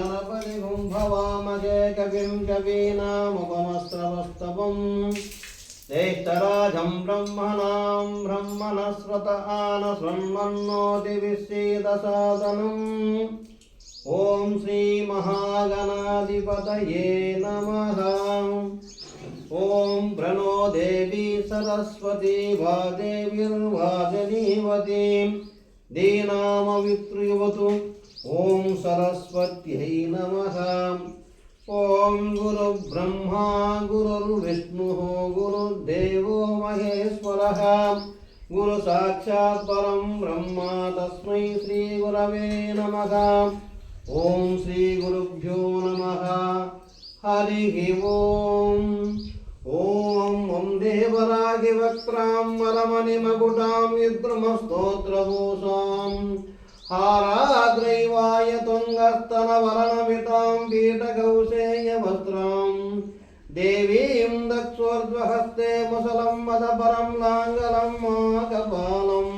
गणपतिं भवामहे कविं कवीनामुपमस्रवस्तवम् ज्येष्ठराजं ब्रह्मणां ब्रह्मणस्पत आनशृण्वन्नोतिविश्रीदसादनम् ॐ श्री महागणाधिपतये नमः। ॐ प्रणो देवी सरस्वती वादेवीर्वाजनीवती दीनामवित्रिवतु। ॐ सरस्वत्यै नमः। ॐ गुरुर्ब्रह्मा गुरुर्विष्णुः गुरुर्देवो महेश्वरः गुरुसाक्षात् परं ब्रह्म तस्मै श्रीगुरवे नमः। ॐ श्रीगुरुभ्यो नमः। हरिः ॐ। ॐ देवरागिवक्त्रां वरमणिमकुटां विद्रुमस्तोत्रभूषां हाराग्रैवाय तुङ्गस्तनवरणमितां पीठकौशेयवस्त्रां देवीं दक्षोर्ध्वहस्ते मुसलं मदपरं लाङ्गलं माकपालं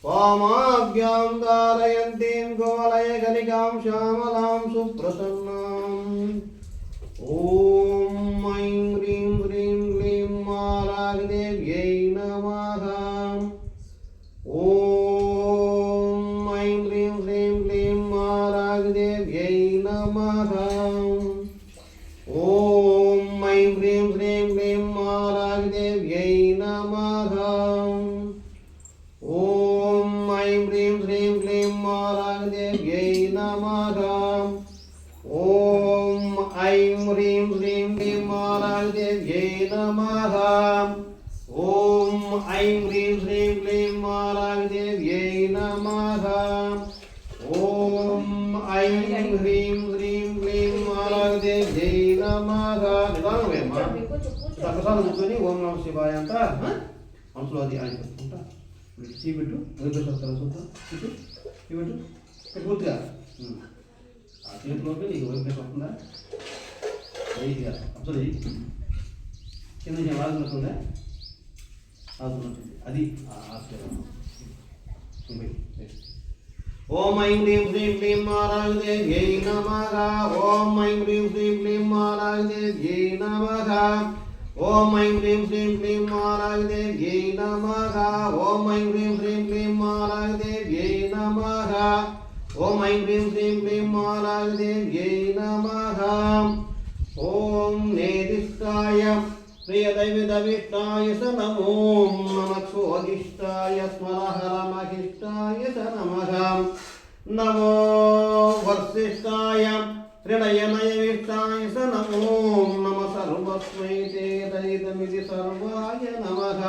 वामाभ्यां धारयन्तीं गोलयगलिकां श्यामलां सुप्रसन्नाम्। ॐ ऐं ह्रीं ह्रीं क्लीं माराग्देव्यै नमः। ॐ ऐं ह्रीं ह्रीं क्लीं माराग्देव्यै नमः। ॐ ऐं ह्रीं ह्रीं क्लीं माराग्देव्यै नमः। ॐ ऐं ह्रीं ह्रीं क्लीं माराग्देव्यै नमः। ॐ ऐं ह्रीं ह्रीं क्लीं माराग्देव्यै नमः। ॐ ऐं ह्रीं ह्रीं क्लीं माराग्देव्यै नमः। ॐ ऐं ह्रीं ह्रीं क्लीं माराग्देव्यै नमः। నిదానమేమ్మా సకసాలు కూర్చొని ఓం నమః శివాయ అంట మనసులో అది ఆయన పెట్టుకుంటా చీపెట్టు వైబ్రేషన్ చూద్దాం ఇటు ఇటు పూర్తిగా ఆ చేతిలోకి నీకు వైబ్రేషన్ వస్తుందా వెయిట్గా అబ్జర్వ్ చేయి కింద నేను ఆగుతున్నట్టుందా ఆగుతున్నట్టుంది అది ఓం ఐం హ్రీం శ్రీం క్లీం మారాగ్దేవ్యై నమః. ఓం ఐం హ్రీం శ్రీం క్లీం మారాగ్దేవ్యై నమః. ఓం ఐం హ్రీం శ్రీం క్లీం మారాగ్దేవ్యై నమః. ఓం ఐం హ్రీం శ్రీం క్లీం మారాగ్దేవ్యై నమః. ఓం ఐం హ్రీం శ్రీం క్లీం మారాగ్దేవ్యై నమః. ఓం నేదిష్టాయ ప్రియదైవిదవిష్టాయ స నమో నమః. స్మరహరమహిష్టాయ స నమః. నమో వర్షిష్టాయ త్రినయనయవిష్టాయ స నమో నమ. సర్వస్మై తే దయితమితి సర్వాయ నమః.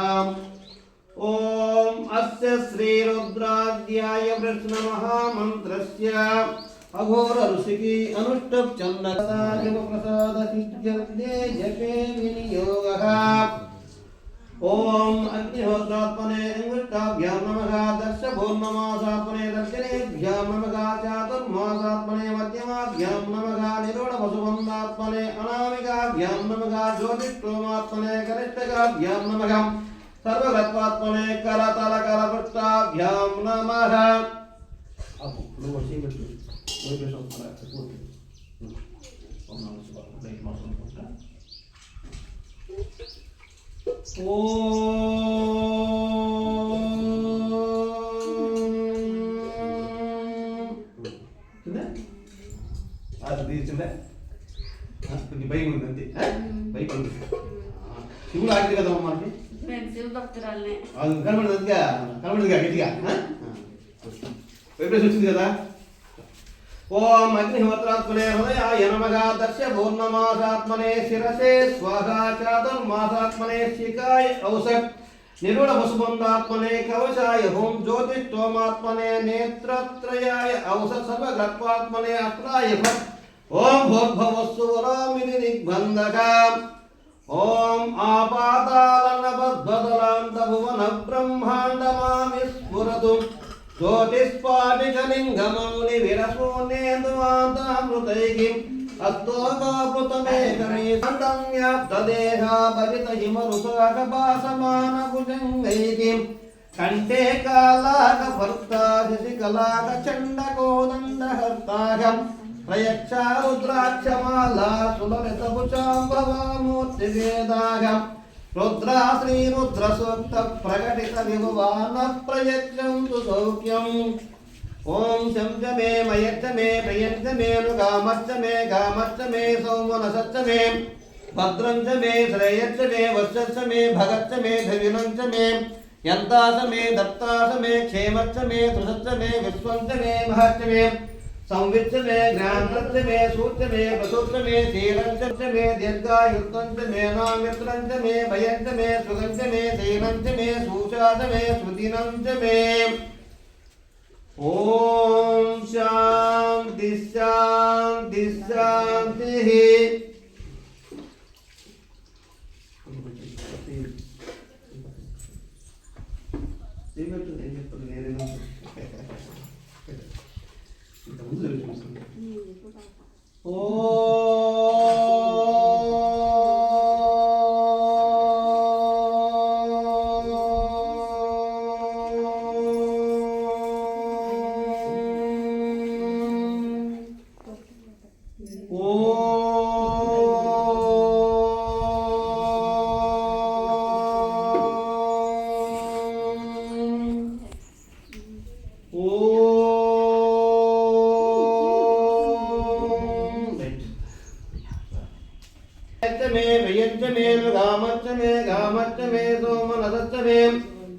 ఓం అస్య శ్రీరుద్రాధ్యాయ కృష్ణమహామంత్రస్య అఘోర ఋషికి అనుష్టప్ చంద్రసాగమప్రసాద సిద్ధ్యర్థే జపే వినియోగః. ఓం అగ్నిహోత్రాత్మనే అంగుష్టాభ్యాం నమః. దర్శభోర్నమాసాత్మనే దర్శనేభ్యాం నమః. చాతుర్మాసాత్మనే మధ్యమాభ్యాం నమః. నిరోఢవసుబంధాత్మనే అనామికాభ్యాం నమః. జ్యోతిష్ఠోమాత్మనే కనిష్టకాభ్యాం నమః. సర్వగత్వాత్మనే కరతలకరపృష్టాభ్యాం నమః. అప్పుడు నువ్వు వచ్చి పెట్టు వైబ్రేషన్ వస్తున్నా పూర్తి ఓం నమః శివాయ లైట్ మాత్రం అనుకుంటా. అది తీర్చిందే కొంచెం భయం ఉంది అంతే భయపడి శివుడు ఆడింది కదమ్మా మనకి అది కనబడదుగా కనబడదుగా గట్టిగా వైబ్రేషన్ వచ్చింది కదా. ఓం అగ్నిహోత్రాత్మనే హృదయాయ నమః. దర్శభూర్ణమాసాత్మనే శిరసే స్వాహా. చాతుర్మాసాత్మనే శిఖాయ ఔషధ్. నిరుఢ వసుబంధాత్మనే కవచాయ హోం. జ్యోతిష్ఠోమాత్మనే నేత్రత్రయాయ ఔషధ్. సర్వగత్వాత్మనే అస్త్రాయ ఫట్. ఓం భోర్భవస్సు వరామిని దిగ్బంధక. ఓం ఆపాతాళనబద్ధదలాంత భువన బ్రహ్మాండమామి స్ఫురతు. ज्योतिष्पाटिकलिङ्गमौनि विरसूनेन्दुवान्तामृतैः अस्तोकापृतमेकमेकं व्याप्तदेहा भजितहिमरुसाकभासमानभुजङ्गैः कंठे कालाकभर्ता शशिकलाकचण्डकोदण्डहर्ताकं प्रयक्षा रुद्राक्षमाला सुललितभुजाम्बवामूर्तिवेदागम् रुद्रा श्रीरुद्रसूक्त प्रकटित विभुवान प्रयच्छन्तु सौख्यम् ओम शं च मे मयच्च मे प्रियं च मे नुगामच्च मे सौमनसच्च मे भद्रं च मे श्रेयश्च मे वश्यश्च मे भगच्च मे धविनं च मे यन्तास मे दत्तास मे क्षेमच्च मे तुषच्च मे विश्वं च मे महच्च मे संविच्च मे ज्ञानच्च मे सूच्च मे प्रसूच्च मे शीलं च मे दीर्घायुक्तं च मे नामित्रं च मे भयं च मे सुगं च मे सेनं च मे सूचा च मे सुदिनं च मे ओम शांति शांति शांति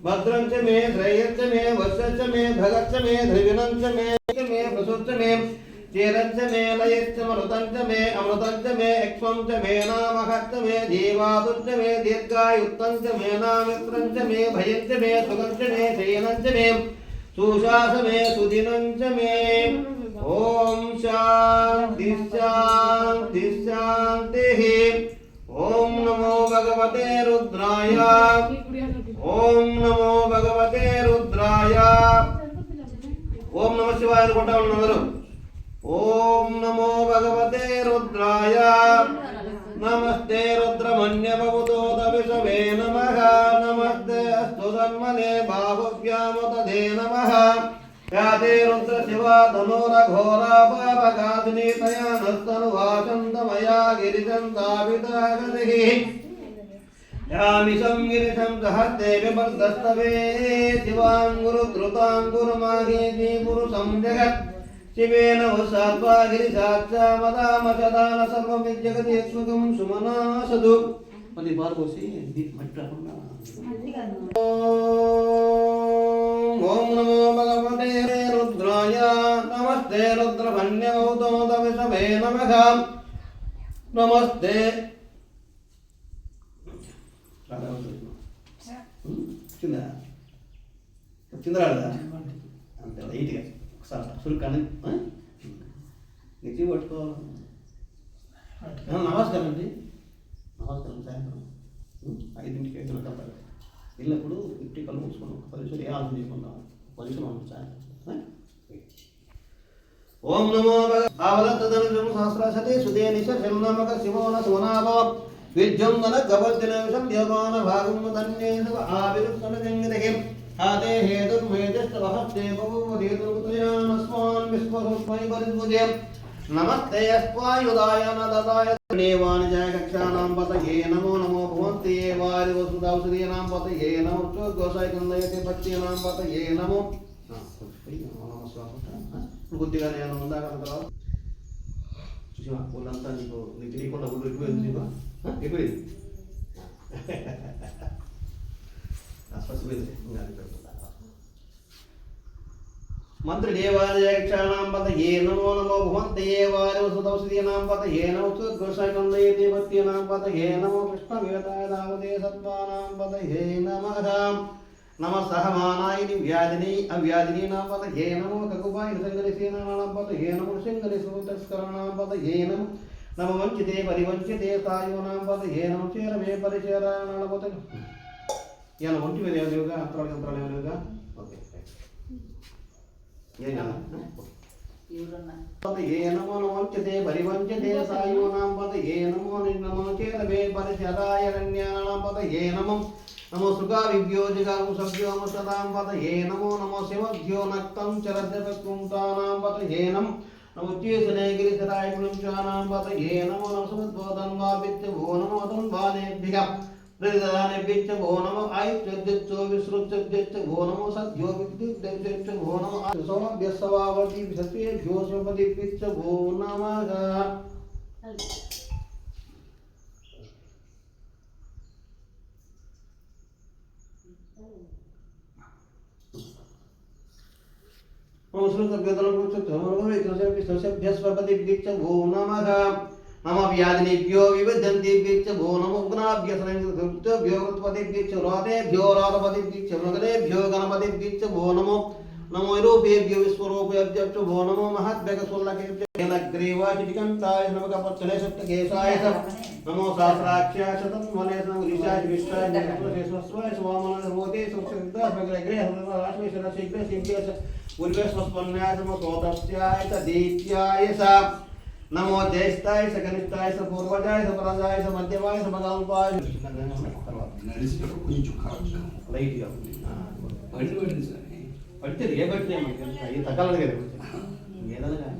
भद्रं च मे श्रेयश्च मे वश्यश्च मे भगच्च मे धविनं च मे प्रसूच्च मे चेरं च मे लयश्च मरुतं च मे अमृतं च मे एक्ष्वं च मे नामहच्च मे जीवादुं च मे दीर्घायुक्तं च मे नामित्रं च मे भयं च मे सुगं च मे शयनं च मे सुशास मे सुदिनं च मे ओम शांति शांति शांतिः ओम नमो भगवते रुद्राय ओम नमो भगवते रुद्राय ओम नमः शिवाय अनुకుంటా ఉన్నారు ओम नमो भगवते रुद्राय नमस्ते रुद्रमन्यभवतोद विषवे नमः नमस्ते अस्तु धन्मने भावव्यामतदे नमः याते रुद्र शिवा धनुरघोरा पापकादिनी तया नस्तनुवासन्तमया गिरिजन्ताभितागतिः यामिषं गिरिशं सहस्ते विपर्दस्तवे शिवाङ्गुरुद्रुताङ्गुरुमाहेति पुरुषं जगत् शिवेन वसात्वा गिरिसाक्षामदामशदान सर्वं विद्यगति यत्सुखं सुमनासदु पति बार बोसी ओम नमो भगवते रुद्राय नमस्ते रुद्रभन्यभूतोदविषभे नमः नमस्ते చిందరాడదా అంతే లైట్గా ఒకసారి సురుకాని నెచ్చి పట్టుకోవాలి నమస్కారం అండి నమస్కారం సాయంత్రం 5ంటికి వెళ్తాను వెళ్ళినప్పుడు 50 కళ్ళు మూసుకున్నాం ఒక 10 నిమిషాలు ఏ ఆలోచన చేసుకుంటాం 10 నిమిషాలు సాయంత్రం ఓం నమో భగవతే సహస్రశతే సుదే నిశ శరణమక శివోన సుమనాభ విద్యుంగన గవర్జనవిషం యమాన భాగం ధన్యేన ఆవిరుత్తన జంగదహి ఆదే హేతుర్మేజస్తవహస్తే బహువదేతుర్గుతయానస్మాన్ విశ్వరూపై పరిద్భుజే नमस्ते अस्वायुधाय नदाय नेवानिजाय कक्षानां पतये नमो नमो भवन्ति वारि वसुधावसुदीनां पतये नमो गोसाय कंदयते पत्यनां पतये नमो కొద్దిగా నేను ఉందాక తర్వాత చూసినా ఊళ్ళంతా నీకు నీకు తెలియకుండా ఊళ్ళు ఎక్కువైంది నీకు ఎక్కువైంది స్పష్టమైంది मंत्र देवादिक्षाणां पतये नमो नमो भवन्ते वारि वसुधौषधीनां पतये नमो गोसायकन्दयते पत्यनां पतये नमो कृष्णवेदाय दावदे सत्त्वानां पतये नमः नमः सहमानायिनि व्याधिनी अव्याधिनीनां पतये नमो ककुबाय संगरिसेनानां पतये नमो सिंहरिसुतस्कराणां पतये नमो वञ्चिते परिवञ्चिते सायोनां पतये नमो चेरमे परिचेराणां पतये यान वंटि में देवदेवगा अंतरालयोगा ओके पतये नमो वञ्चिते परिवञ्चिते सायोनां पतये नमो नमो चेरमे परिचरायरण्यानां पतये नमो सुगाविभ्योजिगां सभ्योमसदां पतये नमो शिवभ्यो नक्तं चरद्यपकुंतानां पतये नमुच्चेसने गिरिधराय पुरुषाणां पतये नमो नमस्मद्वोदन्वापित्य भो नमो तन्वानेभ्यः प्रतिदानेभ्यश्च भो नमो आयुष्यद्यश्च विसृज्यद्यश्च भो नमो सद्यो विद्युद्यश्च भो नमो सोमभ्यस्सवावति सत्वेभ्यो स्वपतिभ्यश्च भो नमः भो नमः नम व्याधिनेभ्यो विविधन्तेभ्यश्च भो नमो उग्नाभ्यसनेभ्यो कृतपतिभ्यश्च रोतेभ्यो रोतपतिभ्यश्च मृगनेभ्यो गणपतिभ्यश्च भो नमो नमो रूपेभ्यो विश्वरूपेभ्यश्च भो नमो महद्भगसुल्लकेभ्यो नग्रीवाचिकन्ताय नमकपत्तने सप्तकेशाय नमो सहस्राक्षाय शतन्वने नमोलिशाय विष्टाय नमोस्वस्वाय स्वामनः रोते सुक्षिताय भगलग्रे राश्मेश्वरशीघ्रे सिंहेश उर्वेश्वस्पन्याय नमो सोतस्याय च दीप्याय च नमो ज्येष्ठाय च कनिष्ठाय च पूर्वजाय च परजाय च मध्यवाय च मगाल्पाय నడిచేటప్పుడు కొంచెం కరెక్ట్గా లైట్గా పడింది సార్ పడితే ఏ పట్టినా మనకి అవి తగ్గలేదు కదా ఏదైనా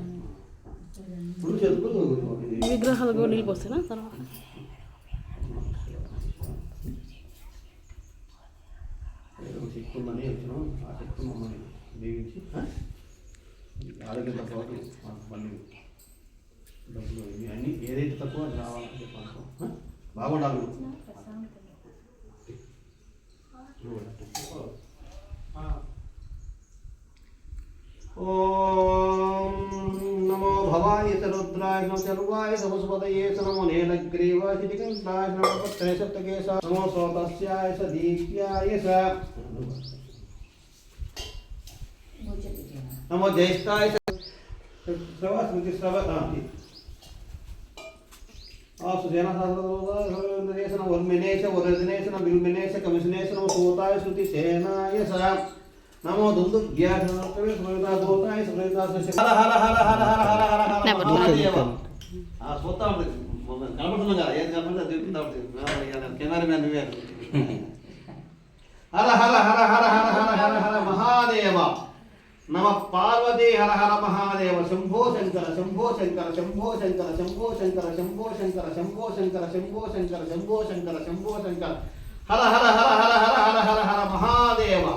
ఇప్పుడు చదువులు విగ్రహాలు కూడా నీళ్ళు పోస్తేనా తర్వాత చెక్కుందని వచ్చినాం ఆ చెక్కు మమ్మల్ని దీవించి ఆరోగ్యం తక్కువ మళ్ళీ డబ్బులు అన్నీ ఏదైతే తక్కువ అది రావాలని చెప్పాను బాగుండాలి ఓం నమో భవాయ च रुद्राय नमो चर्वाय समस्पतये च नमो नीलग्रीवाय चितिकन्ताय नमो पत्रे सप्तकेशाय नमो सोतस्याय च दीप्याय च नमो ज्येष्ठाय च स्मृतिस्रवताति सुजेना साधन वर्मिनेश वरदिनेश बिल्मिनेश कमिशनेश नमो सूताय श्रुतिसेनाय च नमो दुंदुभ्याय नमः स्मृता भूताय स्मृता हर हर हर हर हर हर हर हर महादेव आ सोता కనబడుతున్నా కదా ఏది కనబడితే తిరుగుతుందా కెమెరామెన్ నువ్వే హర హర హర హర హర హర హర హర మహాదేవ నమ పార్వతీ హర హర మహాదేవ శంభో శంకర శంభో శంకర శంభో శంకర శంభో శంకర శంభో శంకర శంభో శంకర శంభో శంకర శంభో శంకర శంభో శంకర హర హర హర హర హర హర హర హర మహాదేవ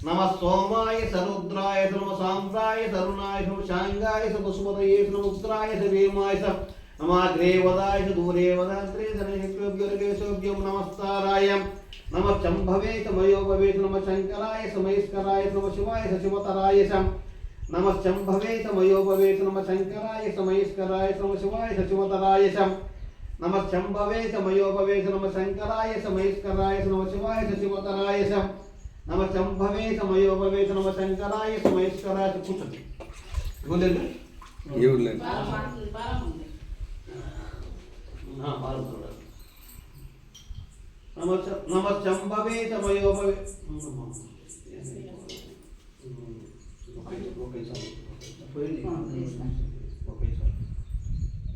नम सोमाय सरुद्राय नम सांद्राय तरुणाय शांगाय सुस्मतये नमुद्राय भीमाय नम अग्रेवदाय दूरेवदात्रे धनेभ्यो नमस्ताराय नम चंभवे मयोभवे नम शंकराय महेश्वराय नम शिवाय शिवतराय नम चंभवे मयोभवे नम शंकराय महेश्वराय नम शिवाय शिवतराय नम चंभवे मयोभवे नम शंकराय महेश्वराय नम शिवाय शिवतराय नम चंभवे मयोभवे नम शंकराय महेश्वराय కూర్చోండి గోలేండి ఏవులేండి नम चंभवे मयोभवे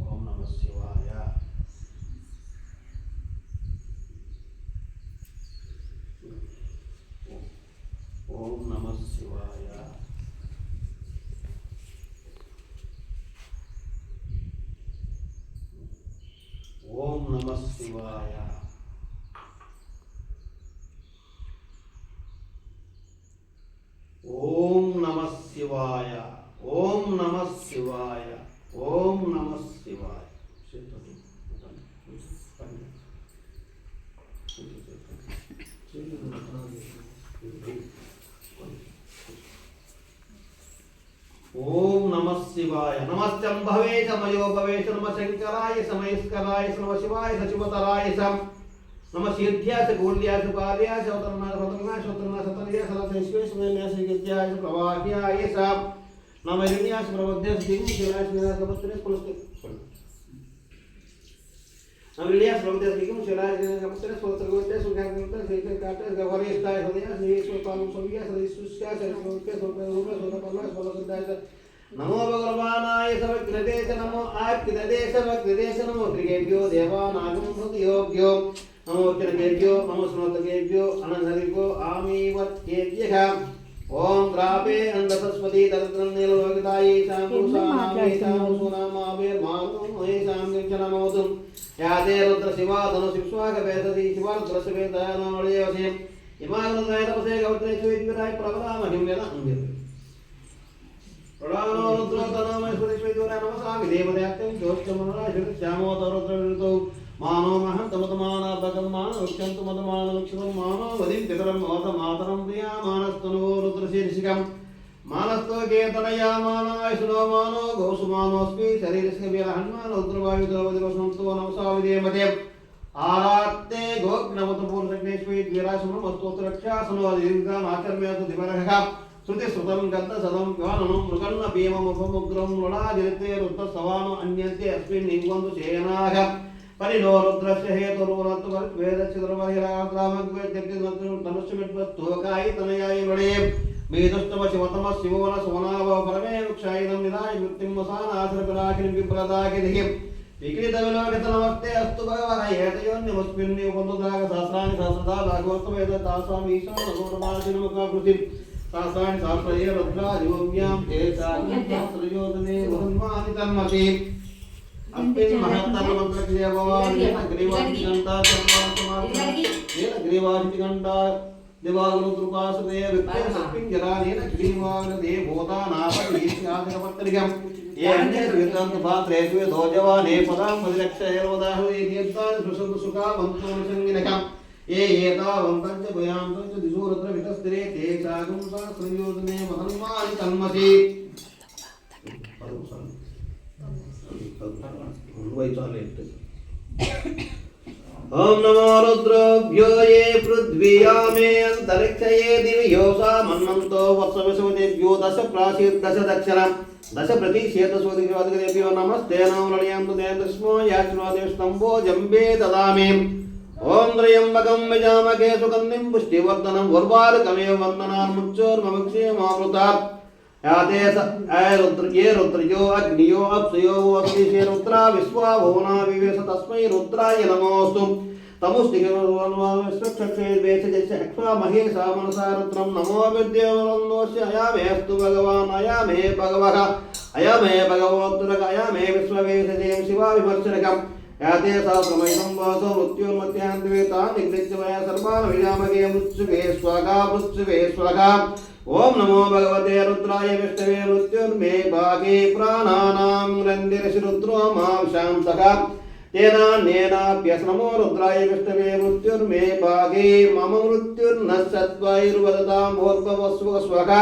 ओम नमः शिवाय ओम नमः शिवाय ओम नमः शिवाय ओम नमः शिवाय ओम नमः शिवाय ओम नमः शिवाय ओम नमः शिवाय नमश्चंभवे मयोभवे नम शंकराय महेश्वराय नम शिवाय शिवतराय नम शीर्ध्याय गौल्याय कार्याय शोतरनाय सतर्याय सरस्वेश्वरनाय विद्याय प्रवाह्याय नम हिरण्याय प्रबुद्धाय शिवाय शिवाय पुलस्ते नवलिया प्रबुद्धाय शिवाय शिवाय पुलस्ते सुगागुते काटे गवरेष्ठाय हृदयाय श्रीस्वपालु सविया श्रीसुष्याय सोतपल्लाय नमो भगवानाय सर्वज्ञदेश नमो आत्मदेश सर्वज्ञदेश नमो त्रिगेभ्यो देवानागं हृदयोभ्यो नमो त्रिगेभ्यो नमो स्मृतगेभ्यो अनन्तरिभ्यो आमीवत्येभ्यः ఓం ద్రాపే అంధసస్పతి దరిద్రం నీలలోకితాయే శాంభూషామావేశాంసూనామావేర్మాను యాదే రుద్ర శివా ధను శివాగవేదీ శివారుద్రశివేదయానోళయవసే ఇమాగృతాయ తపసే గౌత్రేశ్వరీరాయ ప్రబలామహిం వేద ప్రళానో రుద్రోతనామేశ్వరీశ్వరీరాయ నమసామి దేవదయాత్యం జ్యోతిషమనరాయ శ్యామోతరుద్రవిరుతౌ మానో మహం తమతమానార్భకం మాన వృక్షంతు మతమాన వృక్షం మానో వదిం పితరం మోత మాతరం ప్రియా మానస్తనువో రుద్రశీర్షికం మానస్తో కేతనయా మానాయసునో మానో గౌసుమానోస్మి శరీరస్య వీరహన్మాన రుద్రవాయు ద్రవది వసంతో నమసావిదేమతే ఆరాత్తే గోగ్నవత పూర్ణగ్నేశ్వరీ వీరాశమం అస్తోత్రక్షాసనో దీర్ఘం ఆచర్మ్యాతు దివరహ శృతి శృతం గద్ద సదం గాననం మృగన్న భీమముపముగ్రం మృళాజిరితే రుద్ర సవాను అన్యంతే అస్మిన్ నింగంతు చేయనాగ परिणो रुद्रस्य हेतुर्वनत्तु वेदचिद्रमहिराग्रामग्वेद्यग्निमग्नुर्धनुष्यमिद्वत्तोकायि तनयाय वणे मेदुष्टम शिवतम शिवोन सोनाव परमे वृक्षायिनं निदाय मृत्युं वसानासरपराकिं विप्रदाकिधिं विक्रीतविलोकितनमस्ते अस्तु भगवनयेतयोन्यमस्मिन्निवन्दुदाग सहस्राणि सहस्रदा भागवतवेद तासाम् ईशानगौरवादिनमुखाकृतिं सहस्राणि सहस्रये रुद्रादिवव्यां तेषां सहस्रयोजने वहन्मानि तन्मति अस्मिन् महत्तरमन्त्रक्रिया भवानि ग्रीवादिगण्टा ग्रीवादिगण्टा दिवागुरुद्रुपासते वित्ते सत्पिञ्जरानेन ग्रीवागदे भूतानापतिपत्रिकं ये अन्ये विद्वन्तपात्रेषु दोजवाने पदां पदिरक्षयर्वदाहुये दीर्घानि सुसन्तु सुखावन्तोऽनुसङ्गिनकम् ये एतावन्तं च भयान्तं च दिशोरत्र वितस्तिरे ते सागं सहस्रयोजने महन्मानि तन्मसि ओम नमो रुद्रभ्यो ये पृथ्वीयामे अंतरिक्षये दिव्योसा मन्वन्तो वत्सवसुदेभ्यो दश प्राचीर दश दक्षिणं दश प्रतिशेतसुदिग्वादिगेभ्यो नमस्ते नमोलयन्तु देवस्मो याच्वादेस्तंभो जम्बे ददामि ओम त्र्यंबकं यजामहे सुगन्धिं पुष्टिवर्धनं उर्वारुकमेव वन्दनान् मुच्चोर्ममुक्षेमामृतात् यादेश ये रुद्रयो अग्नियो अप्सयो अग्निशे रुद्रा विश्वा भुवना विवेश तस्मै रुद्राय नमोस्तु तमुष्टिक्षेद्वेशक्ष्वा महेशा मनसा रुद्रं नमो विद्योस्य अयमेस्तु भगवान् अयमे भगवः अयमे भगवोत्तरक अयमे विश्ववेशजयं शिवा विमर्शनकम् याते सहस्रमयं वासो मृत्योर्मध्यान्तिवेता निगृह्य सर्वान् विजामहे मृत्युवे स्वाहा ओम नमो भगवते रुद्राय विष्णवे मृत्युर्मे भागे प्राणानां रन्दिरशिरुद्रो मांशां सखा तेनान्येनाप्यस्नमो रुद्राय विष्णवे मृत्युर्मे भागे मम मृत्युर्न सत्वैर्वदतां भोर्भवस्व स्वखा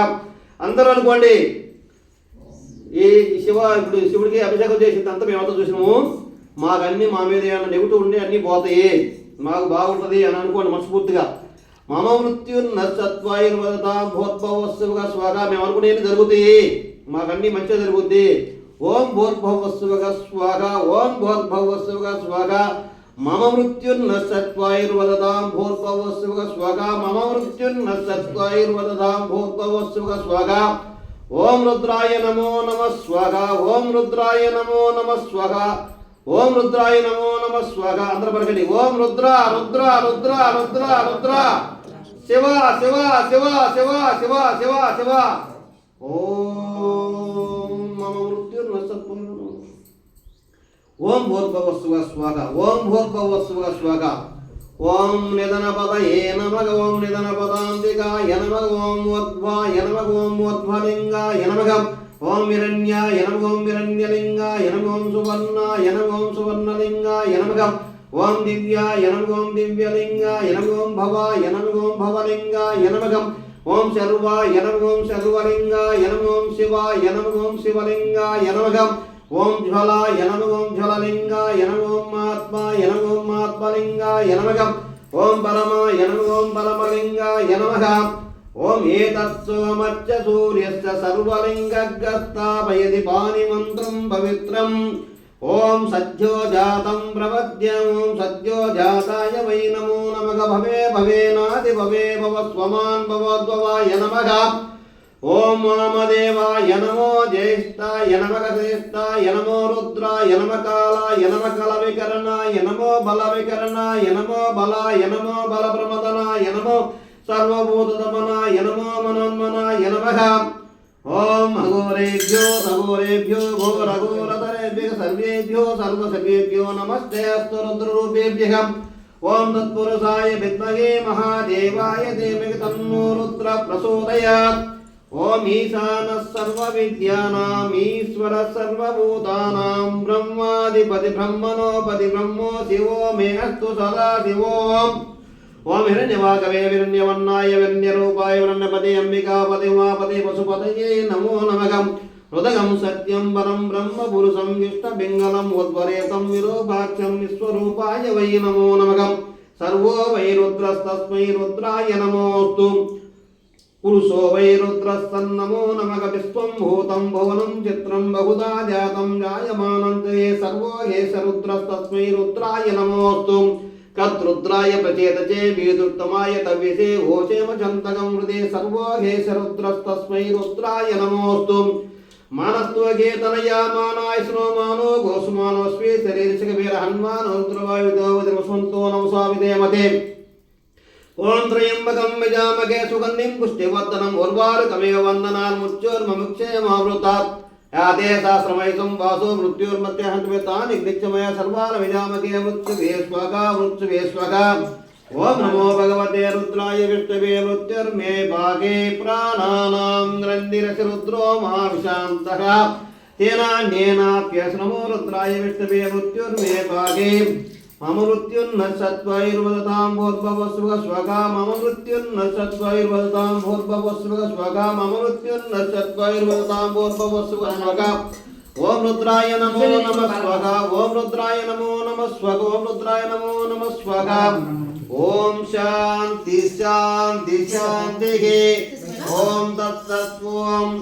అందరూ అనుకోండి ఈ ఇప్పుడు శివుడికి అభిషేకం చేసినంత మేమంతా చూసినాము మాకు అన్ని మా మీద ఏమైనా నెగిటివ్ ఉండి అన్నీ పోతాయి మాకు బాగుంటుంది అని అనుకోండి మనస్ఫూర్తిగా మమ మృత్యుర్న సత్వైర్వదతా భోర్భవస్సుగా స్వాగా మేము అనుకునేది జరుగుతాయి మాకు అన్ని మంచిగా జరుగుద్ది ఓం భోర్భవస్సుగా స్వాగా ఓం భోర్భవస్సుగా స్వాగా మమ మృత్యుర్న సత్వైర్వదతా భోర్భవస్సుగా స్వాగా మమ మృత్యుర్న సత్వైర్వదతా భోర్భవస్సుగా స్వాగా ఓం రుద్రాయ నమో నమః స్వాగా ఓం రుద్రాయ నమో నమః స్వాగా ఓం రుద్రాయ నమో నమః స్వాగా అందరూ పలకండి ఓం రుద్ర రుద్ర రుద్ర రుద్ర రుద్ర శివ శివ శివ శివ శివ శివ శివ ఓం మమ మృత్యుర్న సత్వైర్వదతా ఓం భూర్భవస్సుగా స్వాగా ఓం భూర్భవస్సుగా స్వాగా ఓం నిధనపదయే నమః ఓం నిధనపదాంతికాయ నమః ఓం ఊర్ధ్వాయ నమః ఓం ఊర్ధ్వలింగాయ నమః ఓం హిరణ్యాయ నమః ఓం హిరణ్యలింగాయ నమః ఓం సువర్ణాయ నమః ఓం సువర్ణలింగాయ నమః ఓం దివ్యాయ నమః ఓం దివ్యలింగాయ నమః ఓం భవాయ నమః ఓం భవలింగాయ నమః ఓం శర్వాయ నమః ఓం శర్వలింగాయ నమః ఓం శివాయ నమః ఓం శివలింగాయ నమః ఓం జ్వలాయ నమః ఓం జ్వలలింగాయ నమః ఓం ఆత్మాయ నమః ఓం ఆత్మలింగాయ నమః ఓం పరమాయ నమః ఓం పరమలింగాయ నమః ఓం ఏతత్సోమచ్చ సూర్యస్య సర్వలింగగస్తాపయతి పానిమంత్రం పవిత్రం ఓం సద్యో జాతం ప్రపద్య ఓం సద్యో జాతాయ వై నమో నమః భవే భవేనాది భవే భవస్వమాన్ భవద్భవాయ నమః ఓం వామదేవాయ నమో జ్యేష్ఠాయ నమః శ్రేష్ఠాయ నమో రుద్రాయ నమః కాలాయ నమః కలవికరణాయ నమో బలవికరణాయ నమో బలాయ నమో బలప్రమదనాయ నమో सर्वभूततमनाय नमो मनोन्मनाय नमः ओम अघोरेभ्यो सघोरेभ्यो घोरघोरतरेभ्यः सर्वेभ्यो सर्वसर्वेभ्यो नमस्ते अस्तु रुद्ररूपेभ्यः ओम तत्पुरुषाय विद्महे महादेवाय धीमहि तन्नो रुद्र प्रचोदयात् ओम ईशानः सर्वविद्यानाम् ईश्वरः सर्वभूतानां ब्रह्माधिपति ब्रह्मणोपति ब्रह्मो शिवो मे अस्तु सदा शिवो ओम हिरण्यवाकवे हिरण्यवर्णाय हिरण्यरूपाय हिरण्यपते अंबिकापते उमापते पशुपतये नमो नमः हृदयं सत्यं परं ब्रह्म पुरुषं विष्णुबिङ्गलम् उद्वरेतं विरूपाक्षं विश्वरूपाय वै नमो नमः सर्वो वै रुद्रस्तस्मै रुद्राय नमोऽस्तु पुरुषो वै रुद्रस्तन्नमो नमः विश्वं भूतं भुवनं चित्रं बहुधा जातं जायमानं ते सर्वो हेश रुद्रस्तस्मै रुद्राय नमोऽस्तु कत्रुद्राय प्रचेतचे विदुत्तमाय तव्यसे घोषेम चन्तकं हृदे सर्वो हेश रुद्रस्तस्मै रुद्राय नमोऽस्तु मानस्त्वगेतनया मानाय स्नोमानो घोषमानो स्वे शरीरशकवीर हन्मानो रुद्रवायुदो वज्रवसन्तो नमसा विदेमते ओम त्र्यंबकं यजामहे सुगन्धिं पुष्टिवर्धनम् उर्वारुकमेव वन्दनान् मुच्योर्ममुक्षेमावृतात् याते सहस्रमयसं वासो मृत्योर्मध्यहन्तवेतानि ग्निच्छमय सर्वान् विजामहे मृत्युवे स्वगा ओम नमो भगवते रुद्राय विष्णवे मृत्युर्मे भागे प्राणानां ग्रन्थिरसि रुद्रो महाविशान्तः तेनान्येनाप्यस नमो रुद्राय विष्णवे मृत्युर्मे भागे मम मृत्युन्न सत्वैर्वदतां भूर्भवस्वग स्वगा मम मृत्युन्न सत्वैर्वदतां भूर्भवस्वग स्वगा मम मृत्युन्न सत्वैर्वदतां भूर्भवस्वग स्वगा ओम रुद्राय नमो नमः स्वगा ओम रुद्राय नमो नमः स्वगा ओम रुद्राय नमो नमः स्वगा ओम शांति शांति शांति ओम तत्सत् ओम